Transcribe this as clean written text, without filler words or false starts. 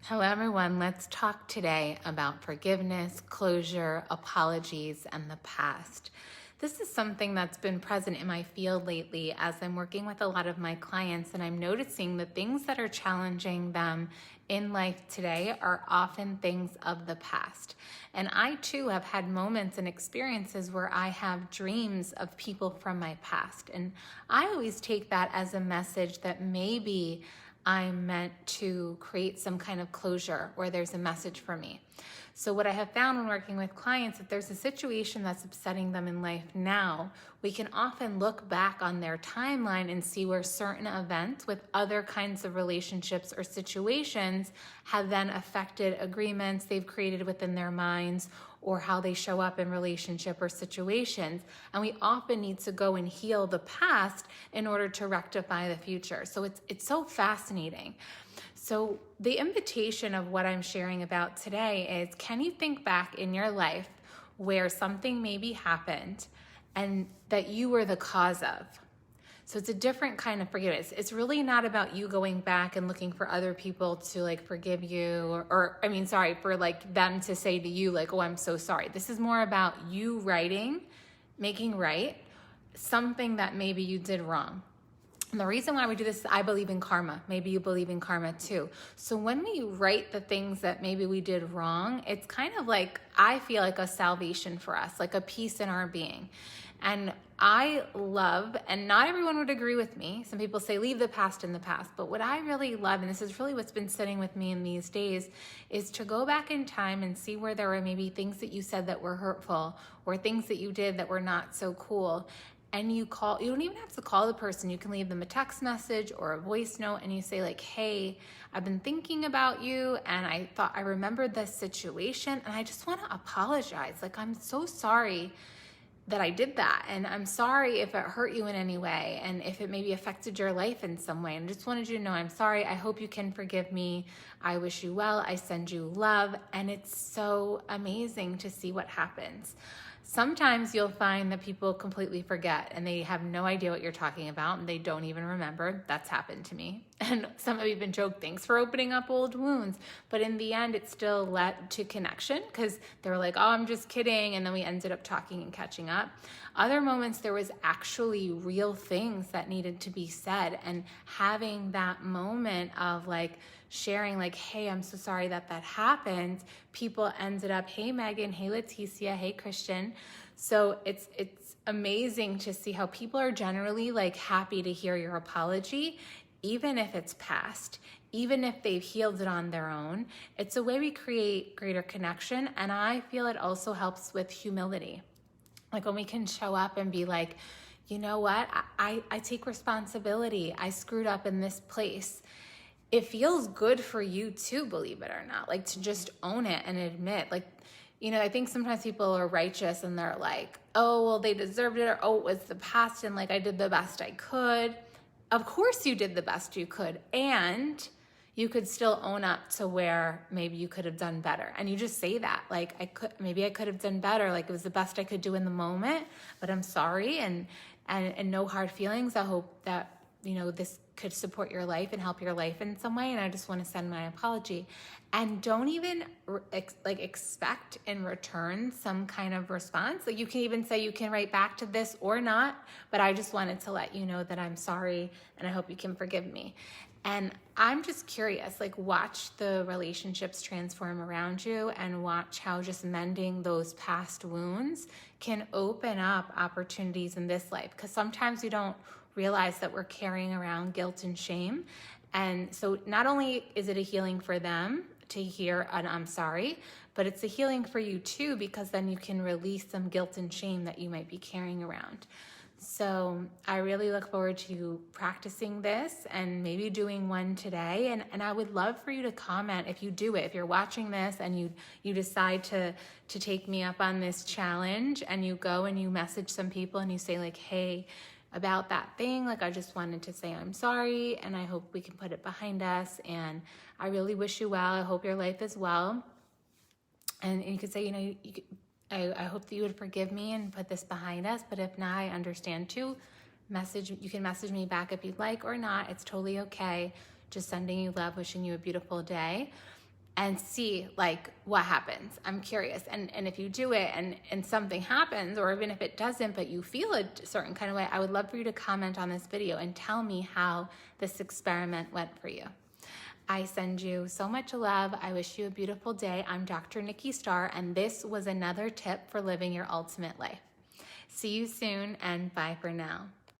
Hello, everyone. Let's talk today about forgiveness, closure, apologies, and the past. This is something that's been present in my field lately as I'm working with a lot of my clients, and I'm noticing the things that are challenging them in life today are often things of the past. And I too have had moments and experiences where I have dreams of people from my past. And I always take that as a message that maybe I'm meant to create some kind of closure or there's a message for me. So what I have found when working with clients, if there's a situation that's upsetting them in life now, we can often look back on their timeline and see where certain events with other kinds of relationships or situations have then affected agreements they've created within their minds or how they show up in relationship or situations. And we often need to go and heal the past in order to rectify the future. So it's so fascinating. So the invitation of what I'm sharing about today is, can you think back in your life where something maybe happened and that you were the cause of? So it's a different kind of forgiveness. It's really not about you going back and looking for other people to forgive you for them to say to you oh, I'm so sorry. This is more about you making right something that maybe you did wrong. And the reason why we do this is I believe in karma. Maybe you believe in karma too. So when we right the things that maybe we did wrong, it's kind of I feel like a salvation for us, like a peace in our being. And I love, and not everyone would agree with me. Some people say leave the past in the past. But what I really love, and this is really what's been sitting with me in these days, is to go back in time and see where there were maybe things that you said that were hurtful or things that you did that were not so cool. And you don't even have to call the person. You can leave them a text message or a voice note and you say hey, I've been thinking about you and I thought I remembered this situation and I just want to apologize. I'm so sorry that I did that. And I'm sorry if it hurt you in any way and if it maybe affected your life in some way. And I just wanted you to know I'm sorry. I hope you can forgive me. I wish you well. I send you love. And it's so amazing to see what happens. Sometimes you'll find that people completely forget and they have no idea what you're talking about and they don't even remember. That's happened to me. And some have even joked, thanks for opening up old wounds. But in the end, it still led to connection because they were like, oh, I'm just kidding. And then we ended up talking and catching up. Other moments, there was actually real things that needed to be said. And having that moment of sharing hey, I'm so sorry that happened. People ended up, hey, Megan, hey, Leticia, hey, Christian. So it's amazing to see how people are generally happy to hear your apology, even if it's past, even if they've healed it on their own. It's a way we create greater connection. And I feel it also helps with humility. When we can show up and be you know what? I take responsibility. I screwed up in this place. It feels good for you too, believe it or not, to just own it and admit, I think sometimes people are righteous and they're oh, well, they deserved it, or oh, it was the past and I did the best I could. Of course you did the best you could. And you could still own up to where maybe you could have done better. And you just say that, maybe I could have done better. It was the best I could do in the moment, but I'm sorry and no hard feelings. I hope that, this could support your life and help your life in some way. And I just want to send my apology. And don't even expect in return some kind of response. You can even say you can write back to this or not, but I just wanted to let you know that I'm sorry and I hope you can forgive me. And I'm just curious, watch the relationships transform around you and watch how just mending those past wounds can open up opportunities in this life. Because sometimes we don't realize that we're carrying around guilt and shame. And so not only is it a healing for them to hear an I'm sorry, but it's a healing for you too, because then you can release some guilt and shame that you might be carrying around. So I really look forward to practicing this and maybe doing one today. And I would love for you to comment if you do it. If you're watching this and you decide to take me up on this challenge and you go and you message some people and you say hey, about that thing, I just wanted to say I'm sorry and I hope we can put it behind us and I really wish you well. I hope your life is well. And you could say, I hope that you would forgive me and put this behind us, but if not, I understand too. You can message me back if you'd like or not. It's totally okay. Just sending you love, wishing you a beautiful day. and see like what happens. I'm curious. And if you do it and something happens, or even if it doesn't, but you feel a certain kind of way, I would love for you to comment on this video and tell me how this experiment went for you. I send you so much love. I wish you a beautiful day. I'm Dr. Nikki Starr, and this was another tip for living your ultimate life. See you soon, and bye for now.